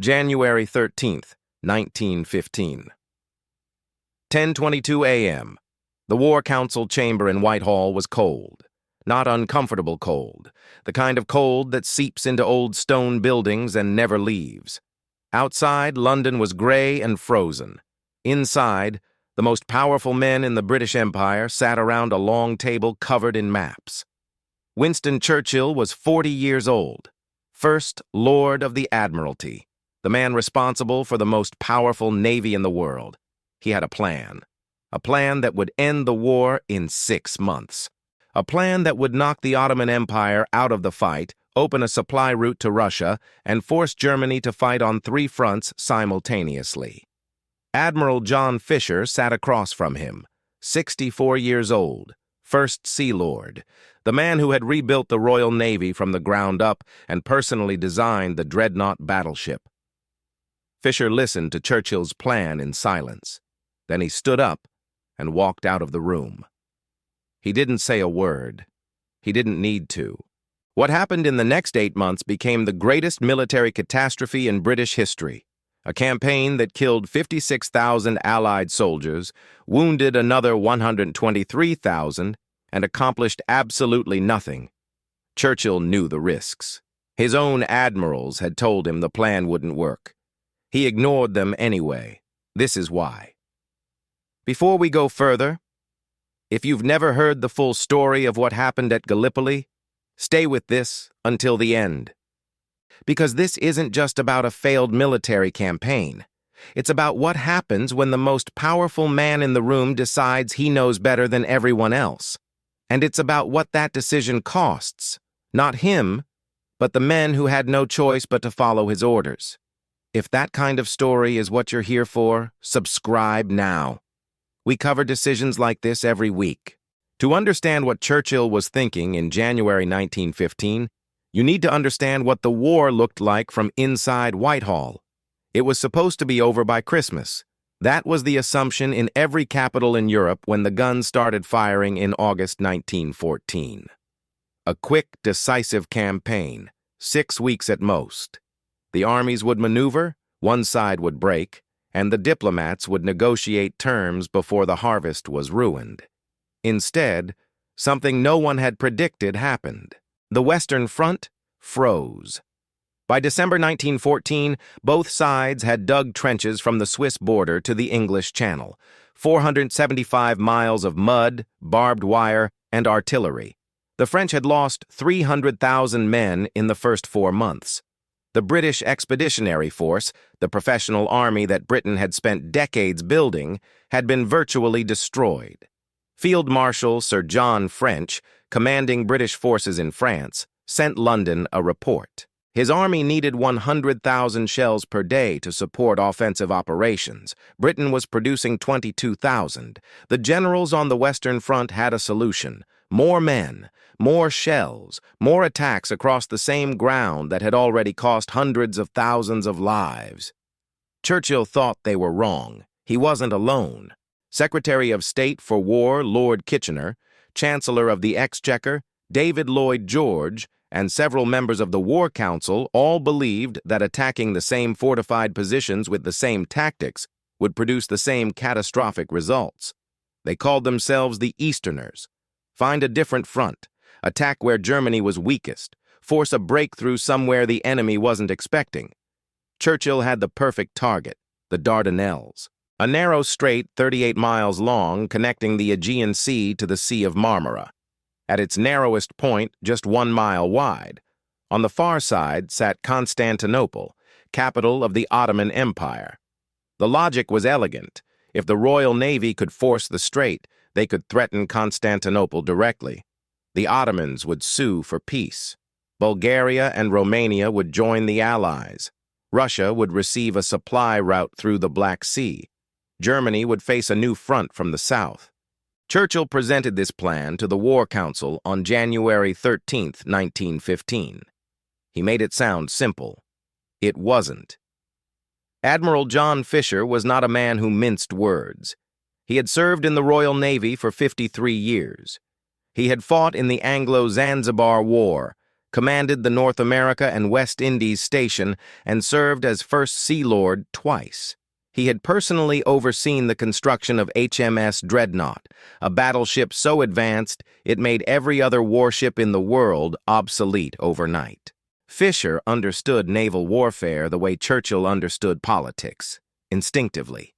January 13th, 1915. 10:22 a.m. The War Council chamber in Whitehall was cold. Not uncomfortable cold, the kind of cold that seeps into old stone buildings and never leaves. Outside, London was gray and frozen. Inside, the most powerful men in the British Empire sat around a long table covered in maps. Winston Churchill was 40 years old, First Lord of the Admiralty, the man responsible for the most powerful navy in the world. He had a plan that would end the war in 6 months. A plan that would knock the Ottoman Empire out of the fight, open a supply route to Russia, and force Germany to fight on 3 fronts simultaneously. Admiral John Fisher sat across from him, 64 years old, First Sea Lord, the man who had rebuilt the Royal Navy from the ground up and personally designed the dreadnought battleship. Fisher listened to Churchill's plan in silence. Then he stood up and walked out of the room. He didn't say a word. He didn't need to. What happened in the next 8 months became the greatest military catastrophe in British history. A campaign that killed 56,000 Allied soldiers, wounded another 123,000, and accomplished absolutely nothing. Churchill knew the risks. His own admirals had told him the plan wouldn't work. He ignored them anyway. This is why. Before we go further, if you've never heard the full story of what happened at Gallipoli, stay with this until the end. Because this isn't just about a failed military campaign. It's about what happens when the most powerful man in the room decides he knows better than everyone else. And it's about what that decision costs. Not him, but the men who had no choice but to follow his orders. If that kind of story is what you're here for, subscribe now. We cover decisions like this every week. To understand what Churchill was thinking in January 1915, you need to understand what the war looked like from inside Whitehall. It was supposed to be over by Christmas. That was the assumption in every capital in Europe when the guns started firing in August 1914. A quick, decisive campaign, 6 weeks at most. The armies would maneuver, one side would break, and the diplomats would negotiate terms before the harvest was ruined. Instead, something no one had predicted happened. The Western Front froze. By December 1914, both sides had dug trenches from the Swiss border to the English Channel, 475 miles of mud, barbed wire, and artillery. The French had lost 300,000 men in the first 4 months. The British Expeditionary Force, the professional army that Britain had spent decades building, had been virtually destroyed. Field Marshal Sir John French, commanding British forces in France, sent London a report. His army needed 100,000 shells per day to support offensive operations. Britain was producing 22,000. The generals on the Western Front had a solution: more men, more shells, more attacks across the same ground that had already cost hundreds of thousands of lives. Churchill thought they were wrong. He wasn't alone. Secretary of State for War Lord Kitchener, Chancellor of the Exchequer David Lloyd George, and several members of the War Council all believed that attacking the same fortified positions with the same tactics would produce the same catastrophic results. They called themselves the Easterners. Find a different front. Attack where Germany was weakest. Force a breakthrough somewhere the enemy wasn't expecting. Churchill had the perfect target, the Dardanelles, a narrow strait 38 miles long connecting the Aegean Sea to the Sea of Marmara. At its narrowest point, just 1 mile wide. On the far side sat Constantinople, capital of the Ottoman Empire. The logic was elegant. If the Royal Navy could force the strait, they could threaten Constantinople directly. The Ottomans would sue for peace. Bulgaria and Romania would join the Allies. Russia would receive a supply route through the Black Sea. Germany would face a new front from the south. Churchill presented this plan to the War Council on January 13, 1915. He made it sound simple. It wasn't. Admiral John Fisher was not a man who minced words. He had served in the Royal Navy for 53 years. He had fought in the Anglo-Zanzibar War, commanded the North America and West Indies station, and served as First Sea Lord twice. He had personally overseen the construction of HMS Dreadnought, a battleship so advanced it made every other warship in the world obsolete overnight. Fisher understood naval warfare the way Churchill understood politics, instinctively,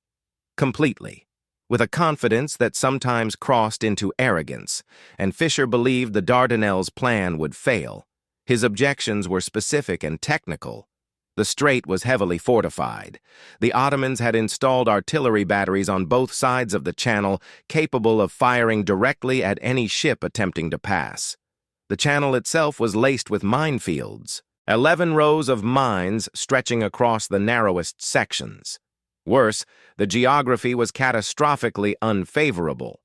completely, with a confidence that sometimes crossed into arrogance, and Fisher believed the Dardanelles plan would fail. His objections were specific and technical. The strait was heavily fortified. The Ottomans had installed artillery batteries on both sides of the channel, capable of firing directly at any ship attempting to pass. The channel itself was laced with minefields, 11 rows of mines stretching across the narrowest sections. Worse, the geography was catastrophically unfavorable.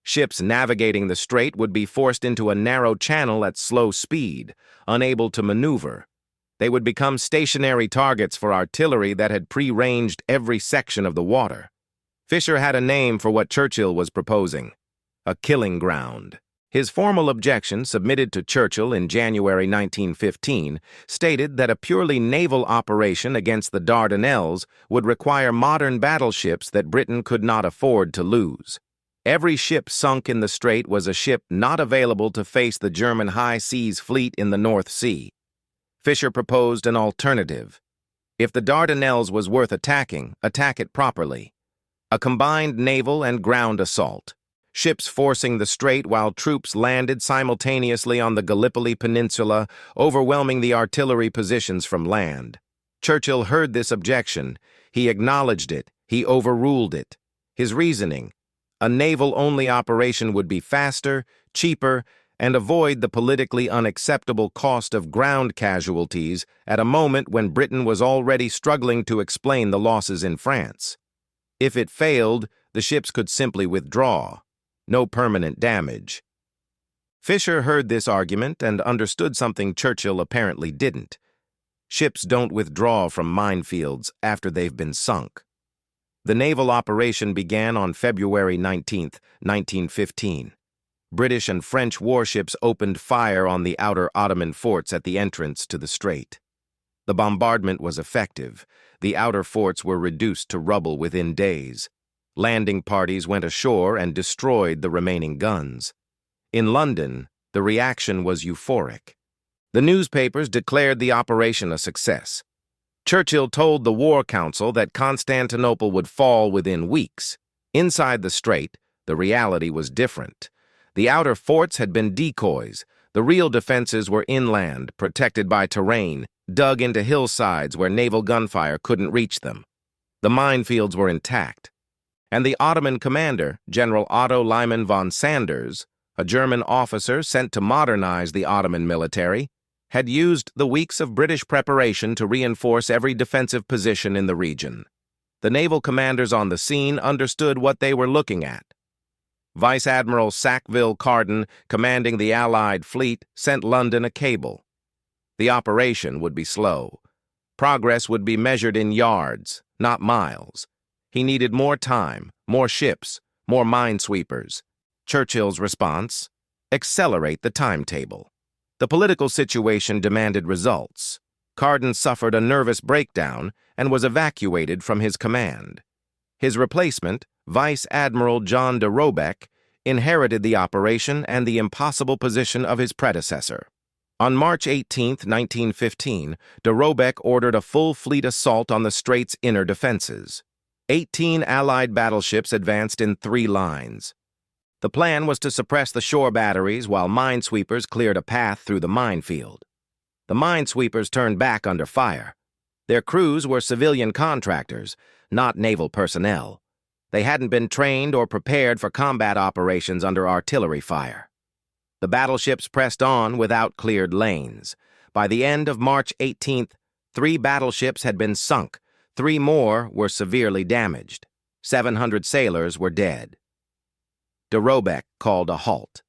Ships navigating the strait would be forced into a narrow channel at slow speed, unable to maneuver. They would become stationary targets for artillery that had pre-ranged every section of the water. Fisher had a name for what Churchill was proposing: a killing ground. His formal objection, submitted to Churchill in January 1915, stated that a purely naval operation against the Dardanelles would require modern battleships that Britain could not afford to lose. Every ship sunk in the strait was a ship not available to face the German high seas fleet in the North Sea. Fisher proposed an alternative. If the Dardanelles was worth attacking, attack it properly. A combined naval and ground assault. Ships forcing the strait while troops landed simultaneously on the Gallipoli Peninsula, overwhelming the artillery positions from land. Churchill heard this objection. He acknowledged it. He overruled it. His reasoning: a naval-only operation would be faster, cheaper, and avoid the politically unacceptable cost of ground casualties at a moment when Britain was already struggling to explain the losses in France. If it failed, the ships could simply withdraw. No permanent damage. Fisher heard this argument and understood something Churchill apparently didn't. Ships don't withdraw from minefields after they've been sunk. The naval operation began on February 19, 1915. British and French warships opened fire on the outer Ottoman forts at the entrance to the strait. The bombardment was effective. The outer forts were reduced to rubble within days. Landing parties went ashore and destroyed the remaining guns. In London, the reaction was euphoric. The newspapers declared the operation a success. Churchill told the War Council that Constantinople would fall within weeks. Inside the strait, the reality was different. The outer forts had been decoys. The real defenses were inland, protected by terrain, dug into hillsides where naval gunfire couldn't reach them. The minefields were intact. And the Ottoman commander, General Otto Liman von Sanders, a German officer sent to modernize the Ottoman military, had used the weeks of British preparation to reinforce every defensive position in the region. The naval commanders on the scene understood what they were looking at. Vice Admiral Sackville Carden, commanding the Allied fleet, sent London a cable. The operation would be slow. Progress would be measured in yards, not miles. He needed more time, more ships, more minesweepers. Churchill's response: accelerate the timetable. The political situation demanded results. Carden suffered a nervous breakdown and was evacuated from his command. His replacement, Vice Admiral John de Robeck, inherited the operation and the impossible position of his predecessor. On March 18, 1915, de Robeck ordered a full fleet assault on the strait's inner defenses. 18 Allied battleships advanced in 3 lines. The plan was to suppress the shore batteries while minesweepers cleared a path through the minefield. The minesweepers turned back under fire. Their crews were civilian contractors, not naval personnel. They hadn't been trained or prepared for combat operations under artillery fire. The battleships pressed on without cleared lanes. By the end of March 18th, 3 battleships had been sunk. 3 more were severely damaged. 700 sailors were dead. De Robeck called a halt.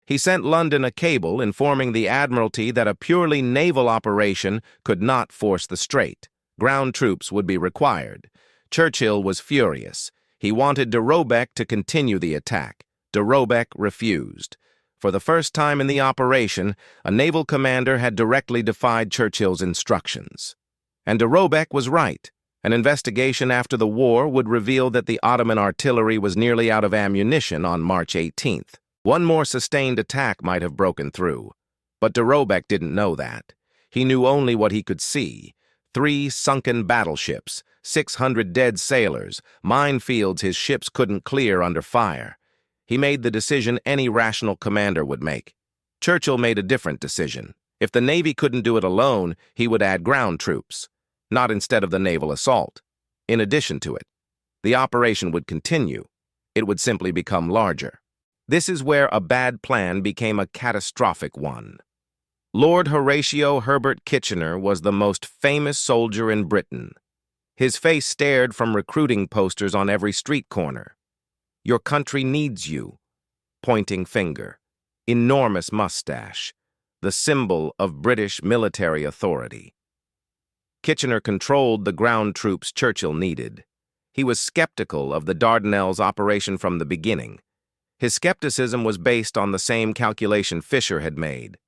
He sent London a cable informing the Admiralty that a purely naval operation could not force the strait. Ground troops would be required. Churchill was furious. He wanted de Robeck to continue the attack. De Robeck refused. For the first time in the operation, a naval commander had directly defied Churchill's instructions. And de Robeck was right. An investigation after the war would reveal that the Ottoman artillery was nearly out of ammunition on March 18th. One more sustained attack might have broken through. But de Robeck didn't know that. He knew only what he could see. 3 sunken battleships, 600 dead sailors, minefields his ships couldn't clear under fire. He made the decision any rational commander would make. Churchill made a different decision. If the Navy couldn't do it alone, he would add ground troops, not instead of the naval assault. In addition to it, the operation would continue. It would simply become larger. This is where a bad plan became a catastrophic one. Lord Horatio Herbert Kitchener was the most famous soldier in Britain. His face stared from recruiting posters on every street corner. "Your country needs you," pointing finger, enormous mustache, the symbol of British military authority. Kitchener controlled the ground troops Churchill needed. He was skeptical of the Dardanelles operation from the beginning. His skepticism was based on the same calculation Fisher had made.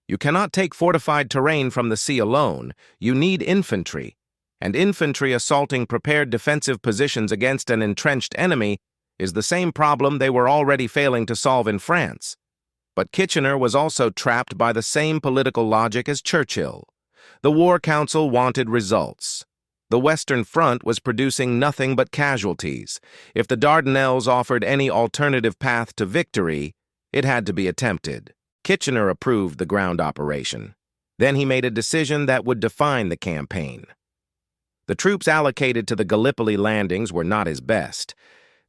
You cannot take fortified terrain from the sea alone. You need infantry, and infantry assaulting prepared defensive positions against an entrenched enemy is the same problem they were already failing to solve in France. But Kitchener was also trapped by the same political logic as Churchill. The War Council wanted results. The Western Front was producing nothing but casualties. If the Dardanelles offered any alternative path to victory, it had to be attempted. Kitchener approved the ground operation. Then he made a decision that would define the campaign. The troops allocated to the Gallipoli landings were not his best.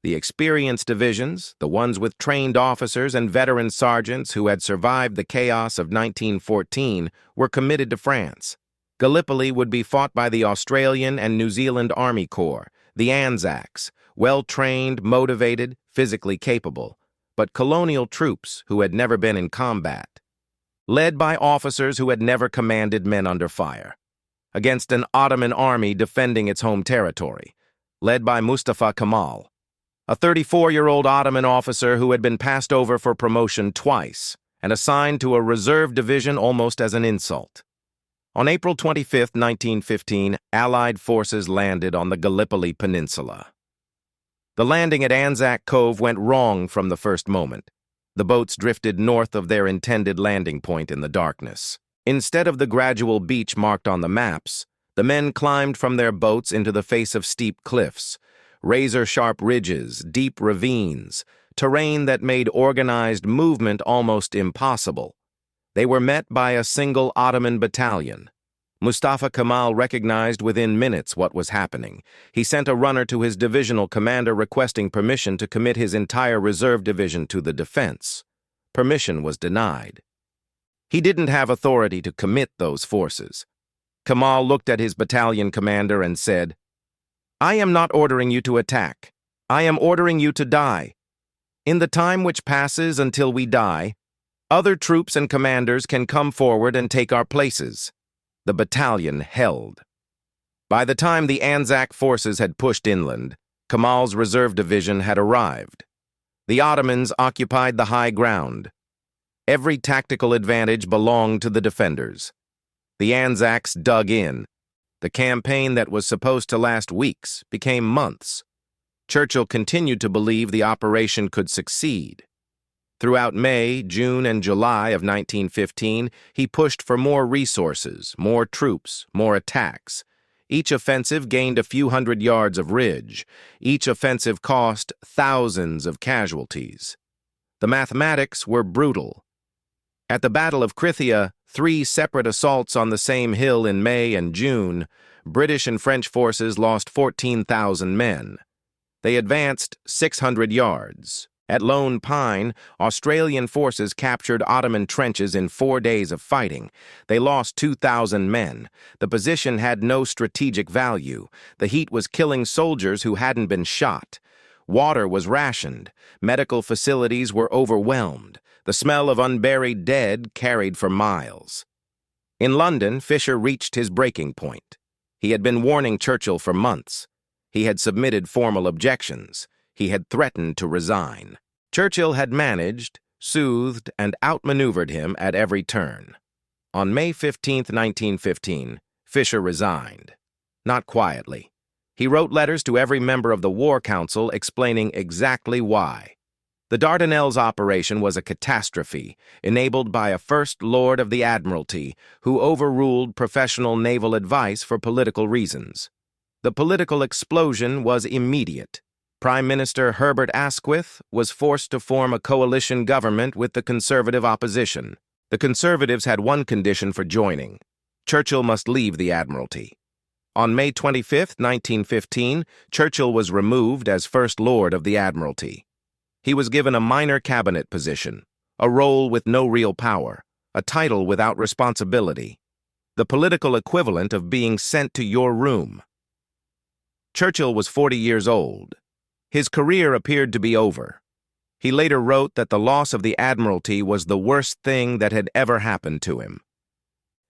The experienced divisions, the ones with trained officers and veteran sergeants who had survived the chaos of 1914, were committed to France. Gallipoli would be fought by the Australian and New Zealand Army Corps, the ANZACs, well-trained, motivated, physically capable, but colonial troops who had never been in combat, led by officers who had never commanded men under fire, against an Ottoman army defending its home territory, led by Mustafa Kemal, a 34-year-old Ottoman officer who had been passed over for promotion twice and assigned to a reserve division almost as an insult. On April 25, 1915, Allied forces landed on the Gallipoli Peninsula. The landing at ANZAC Cove went wrong from the first moment. The boats drifted north of their intended landing point in the darkness. Instead of the gradual beach marked on the maps, the men climbed from their boats into the face of steep cliffs, razor-sharp ridges, deep ravines, terrain that made organized movement almost impossible. They were met by a single Ottoman battalion. Mustafa Kemal recognized within minutes what was happening. He sent a runner to his divisional commander requesting permission to commit his entire reserve division to the defense. Permission was denied. He didn't have authority to commit those forces. Kemal looked at his battalion commander and said, "I am not ordering you to attack. I am ordering you to die. In the time which passes until we die, other troops and commanders can come forward and take our places." The battalion held. By the time the ANZAC forces had pushed inland, Kemal's reserve division had arrived. The Ottomans occupied the high ground. Every tactical advantage belonged to the defenders. The ANZACs dug in. The campaign that was supposed to last weeks became months. Churchill continued to believe the operation could succeed. Throughout May, June, and July of 1915, he pushed for more resources, more troops, more attacks. Each offensive gained a few hundred yards of ridge. Each offensive cost thousands of casualties. The mathematics were brutal. At the Battle of Krithia, 3 separate assaults on the same hill in May and June, British and French forces lost 14,000 men. They advanced 600 yards. At Lone Pine, Australian forces captured Ottoman trenches in 4 days of fighting. They lost 2,000 men. The position had no strategic value. The heat was killing soldiers who hadn't been shot. Water was rationed. Medical facilities were overwhelmed. The smell of unburied dead carried for miles. In London, Fisher reached his breaking point. He had been warning Churchill for months. He had submitted formal objections. He had threatened to resign. Churchill had managed, soothed, and outmaneuvered him at every turn. On May 15, 1915, Fisher resigned. Not quietly. He wrote letters to every member of the War Council explaining exactly why. The Dardanelles operation was a catastrophe, enabled by a First Lord of the Admiralty who overruled professional naval advice for political reasons. The political explosion was immediate. Prime Minister Herbert Asquith was forced to form a coalition government with the Conservative opposition. The Conservatives had one condition for joining: Churchill must leave the Admiralty. On May 25, 1915, Churchill was removed as First Lord of the Admiralty. He was given a minor cabinet position, a role with no real power, a title without responsibility, the political equivalent of being sent to your room. Churchill was 40 years old. His career appeared to be over. He later wrote that the loss of the Admiralty was the worst thing that had ever happened to him.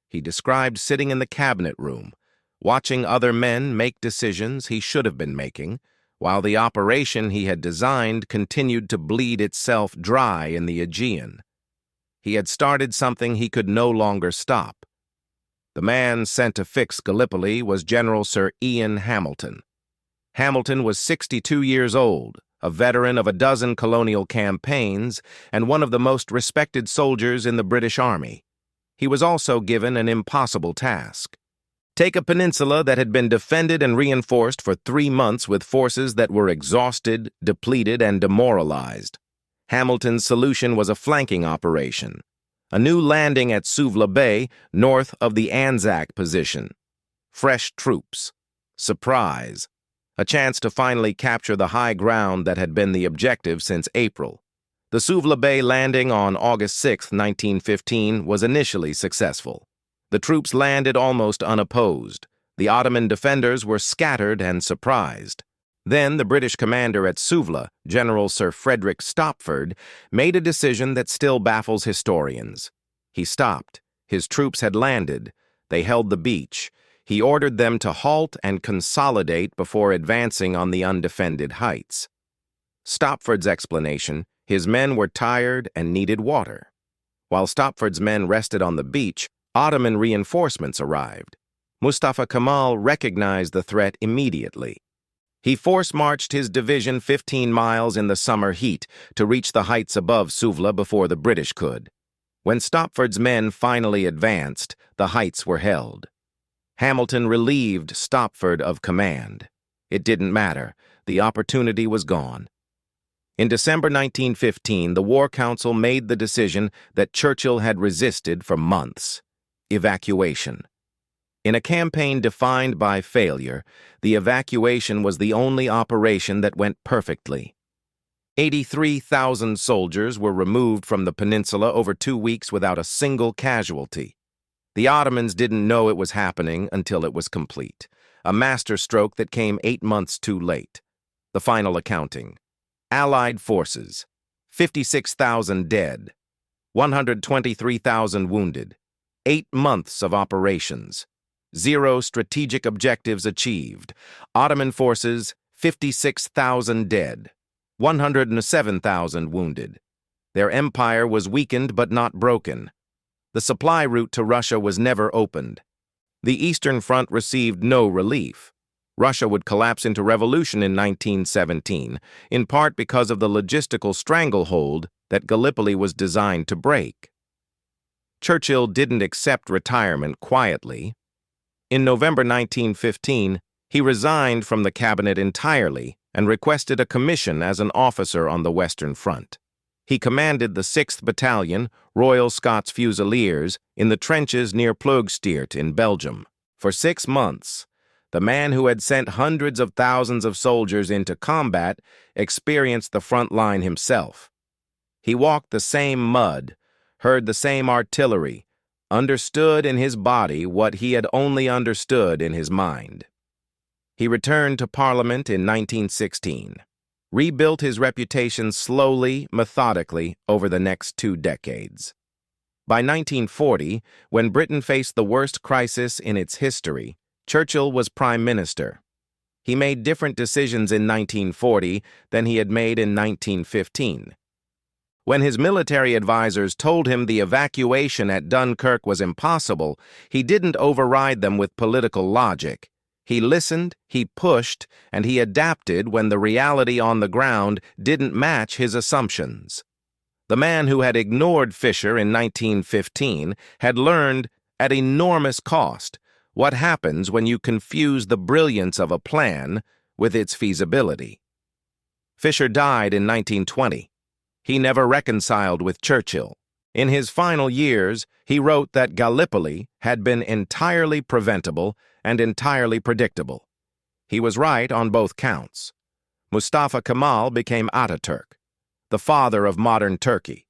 He described sitting in the cabinet room, watching other men make decisions he should have been making, while the operation he had designed continued to bleed itself dry in the Aegean. He had started something he could no longer stop. The man sent to fix Gallipoli was General Sir Ian Hamilton. Hamilton was 62 years old, a veteran of a dozen colonial campaigns, and one of the most respected soldiers in the British Army. He was also given an impossible task: take a peninsula that had been defended and reinforced for 3 months with forces that were exhausted, depleted, and demoralized. Hamilton's solution was a flanking operation, a new landing at Suvla Bay, north of the ANZAC position. Fresh troops. Surprise. A chance to finally capture the high ground that had been the objective since April. The Suvla Bay landing on August 6, 1915, was initially successful. The troops landed almost unopposed. The Ottoman defenders were scattered and surprised. Then the British commander at Suvla, General Sir Frederick Stopford, made a decision that still baffles historians. He stopped. His troops had landed. They held the beach. He ordered them to halt and consolidate before advancing on the undefended heights. Stopford's explanation: his men were tired and needed water. While Stopford's men rested on the beach, Ottoman reinforcements arrived. Mustafa Kemal recognized the threat immediately. He force-marched his division 15 miles in the summer heat to reach the heights above Suvla before the British could. When Stopford's men finally advanced, the heights were held. Hamilton relieved Stopford of command. It didn't matter. The opportunity was gone. In December 1915, the War Council made the decision that Churchill had resisted for months: evacuation. In a campaign defined by failure, the evacuation was the only operation that went perfectly. 83,000 soldiers were removed from the peninsula over 2 weeks without a single casualty. The Ottomans didn't know it was happening until it was complete, a masterstroke that came 8 months too late. The final accounting: Allied forces, 56,000 dead, 123,000 wounded, 8 months of operations, 0 strategic objectives achieved. Ottoman forces, 56,000 dead, 107,000 wounded. Their empire was weakened but not broken. The supply route to Russia was never opened. The Eastern Front received no relief. Russia would collapse into revolution in 1917, in part because of the logistical stranglehold that Gallipoli was designed to break. Churchill didn't accept retirement quietly. In November 1915, he resigned from the cabinet entirely and requested a commission as an officer on the Western Front. He commanded the 6th Battalion, Royal Scots Fusiliers, in the trenches near Ploegsteert in Belgium. For 6 months, the man who had sent hundreds of thousands of soldiers into combat experienced the front line himself. He walked the same mud, heard the same artillery, understood in his body what he had only understood in his mind. He returned to Parliament in 1916, rebuilt his reputation slowly, methodically, over the next 2 decades. By 1940, when Britain faced the worst crisis in its history, Churchill was Prime Minister. He made different decisions in 1940 than he had made in 1915. When his military advisors told him the evacuation at Dunkirk was impossible, he didn't override them with political logic. He listened, he pushed, and he adapted when the reality on the ground didn't match his assumptions. The man who had ignored Fisher in 1915 had learned, at enormous cost, what happens when you confuse the brilliance of a plan with its feasibility. Fisher died in 1920. He never reconciled with Churchill. In his final years, he wrote that Gallipoli had been entirely preventable and entirely predictable. He was right on both counts. Mustafa Kemal became Ataturk, the father of modern Turkey.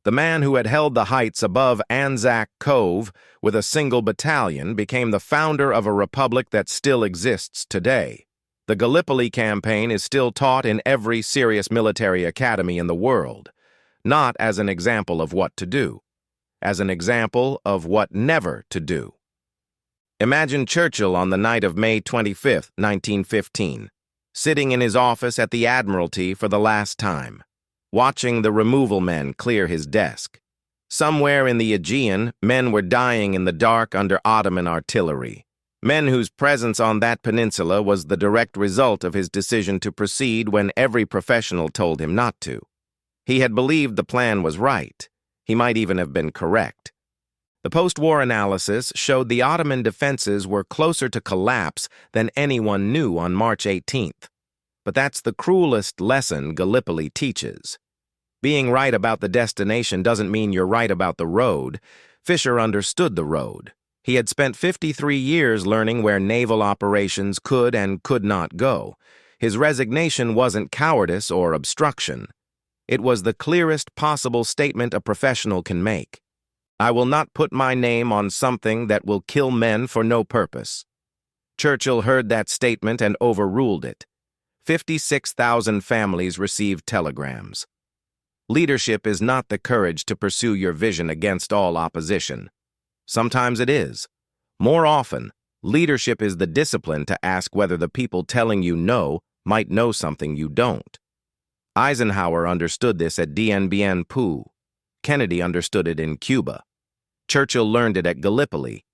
The man who had held the heights above Anzac Cove with a single battalion became the founder of a republic that still exists today. The Gallipoli campaign is still taught in every serious military academy in the world, not as an example of what to do, as an example of what never to do. Imagine Churchill on the night of May 25, 1915, sitting in his office at the Admiralty for the last time, watching the removal men clear his desk. Somewhere in the Aegean, men were dying in the dark under Ottoman artillery. Men whose presence on that peninsula was the direct result of his decision to proceed when every professional told him not to. He had believed the plan was right. He might even have been correct. The post-war analysis showed the Ottoman defenses were closer to collapse than anyone knew on March 18th. But that's the cruelest lesson Gallipoli teaches. Being right about the destination doesn't mean you're right about the road. Fisher understood the road. He had spent 53 years learning where naval operations could and could not go. His resignation wasn't cowardice or obstruction. It was the clearest possible statement a professional can make. I will not put my name on something that will kill men for no purpose. Churchill heard that statement and overruled it. 56,000 families received telegrams. Leadership is not the courage to pursue your vision against all opposition. Sometimes it is. More often, leadership is the discipline to ask whether the people telling you no might know something you don't. Eisenhower understood this at Dien Bien Phu. Kennedy understood it in Cuba. Churchill learned it at Gallipoli.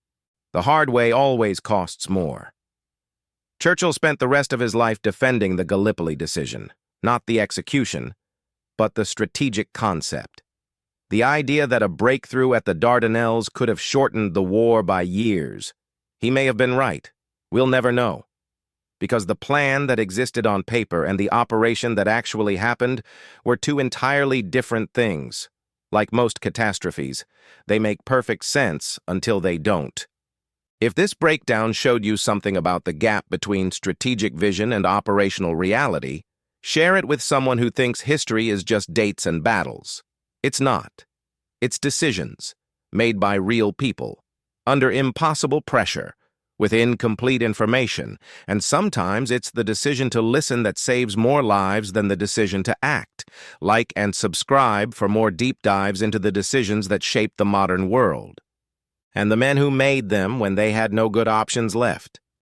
The hard way always costs more. Churchill spent the rest of his life defending the Gallipoli decision, not the execution, but the strategic concept. The idea that a breakthrough at the Dardanelles could have shortened the war by years. He may have been right. We'll never know. Because the plan that existed on paper and the operation that actually happened were two entirely different things. Like most catastrophes, they make perfect sense until they don't. If this breakdown showed you something about the gap between strategic vision and operational reality, share it with someone who thinks history is just dates and battles. It's not. It's decisions, made by real people, under impossible pressure, with incomplete information, and sometimes it's the decision to listen that saves more lives than the decision to act. Like and subscribe for more deep dives into the decisions that shape the modern world, and the men who made them when they had no good options left.